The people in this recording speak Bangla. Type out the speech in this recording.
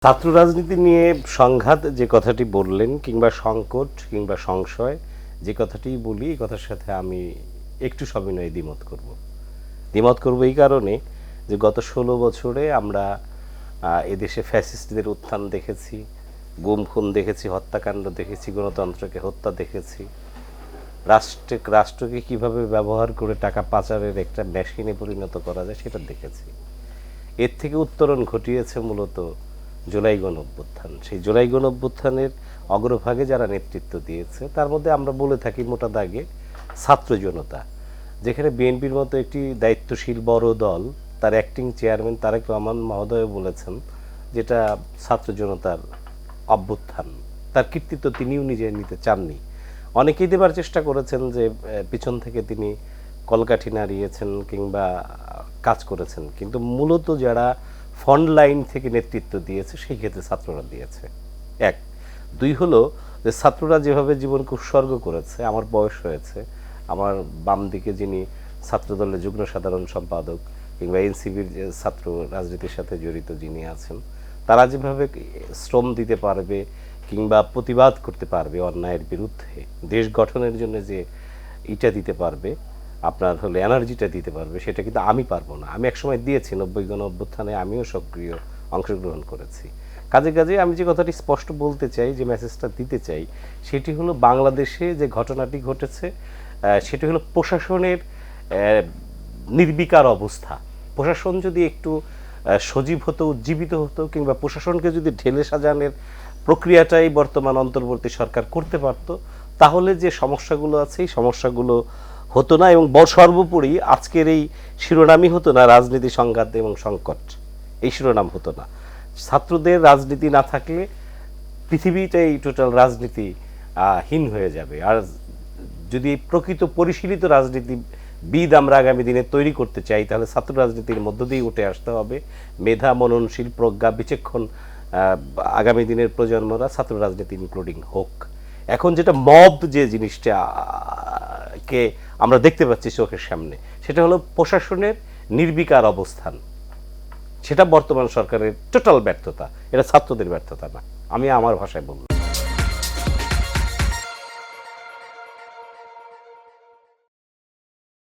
ছাত্র রাজনীতি নিয়ে সংঘাত যে কথাটি বললেন কিংবা সংকট কিংবা সংশয় যে কথাটি বলি এই কথার সাথে আমি একটু সবিনয়ে দ্বিমত করব এই কারণে যে গত ১৬ বছরে আমরা এদেশে ফ্যাসিস্টদের উত্থান দেখেছি, গুম খুন দেখেছি, হত্যাকাণ্ড দেখেছি, গণতন্ত্রকে হত্যা দেখেছি, রাষ্ট্রকে কিভাবে ব্যবহার করে টাকা পাচারের একটা মেশিনে পরিণত করা যায় সেটা দেখেছি। এর থেকে উত্তরণ ঘটিয়েছে মূলত জুলাই গণঅভ্যুত্থান। সেই জুলাই গণঅভ্যুত্থানের অগ্রভাগে যারা নেতৃত্ব দিয়েছে তার মধ্যে আমরা বলে থাকি মোটা দাগে ছাত্র জনতা, যেখানে বিএনপির মতো একটি দায়িত্বশীল বড় দল তার অ্যাক্টিং চেয়ারম্যান তারেক রহমান মহোদয় বলেছেন যেটা ছাত্র জনতার অভ্যুত্থান, তার কৃতিত্ব তিনিও নিজে নিতে চাননি। অনেকেই দেবার চেষ্টা করেছেন যে পিছন থেকে তিনি কলকাঠি নাড়িয়েছেন কিংবা কাজ করেছেন, কিন্তু মূলত যারা ফ্রন্ট লাইন থেকে নেতৃত্ব দিয়েছে সেই ক্ষেত্রে ছাত্ররা দিয়েছে। এক দুই হলো যে ছাত্ররা যেভাবে জীবনকে উৎসর্গ করেছে, আমার বয়স হয়েছে, আমার বাম দিকে যিনি ছাত্রদলের যুগ্ম সাধারণ সম্পাদক কিংবা এনসিবির যে ছাত্র রাজনীতির সাথে জড়িত যিনি আছেন, তারা যেভাবে শ্রম দিতে পারবে কিংবা প্রতিবাদ করতে পারবে অন্যায়ের বিরুদ্ধে, দেশ গঠনের জন্য যে ইটা দিতে পারবে, আপনার হলো এনার্জিটা দিতে পারবে, সেটা কিন্তু আমি পারবো না। আমি একসময় দিয়েছি ৯০ গণঅভ্যুত্থানে, আমিও সক্রিয় অংশগ্রহণ করেছি। কাজে কাজে আমি যে কথাটি স্পষ্ট বলতে চাই, যে মেসেজটা দিতে চাই, সেটি হলো বাংলাদেশে যে ঘটনাটি ঘটেছে সেটি হলো প্রশাসনের নির্বিকার অবস্থা। প্রশাসন যদি একটু সজীব হতো, উজ্জীবিত হতো, কিংবা প্রশাসনকে যদি ঢেলে সাজানোর প্রক্রিয়াটাই বর্তমান অন্তর্বর্তী সরকার করতে পারত, তাহলে যে সমস্যাগুলো আছে এই সমস্যাগুলো হতো না, এবং সর্বোপরি আজকের এই শিরোনামই হতো না রাজনীতি সংঘাত এবং সংকট, এই শিরোনাম হতো না। ছাত্রদের রাজনীতি না থাকলে পৃথিবীটাই টোটাল রাজনীতি হীন হয়ে যাবে। আর যদি প্রকৃত পরিশীলিত রাজনীতিবিদ আমরা আগামী দিনে তৈরি করতে চাই, তাহলে ছাত্র রাজনীতির মধ্য দিয়ে উঠে আসতে হবে মেধা, মননশীল, প্রজ্ঞা, বিচক্ষণ আগামী দিনের প্রজন্মরা ছাত্র রাজনীতি ইনক্লুডিং হোক। এখন যেটা মব যে জিনিসটা কে আমরা দেখতে পাচ্ছি চোখের সামনে, সেটা হলো প্রশাসনের নির্বিকার অবস্থান। সেটা বর্তমান সরকারের টোটাল ব্যর্থতা, এটা ছাত্রদের ব্যর্থতা না, আমি আমার ভাষায় বলব।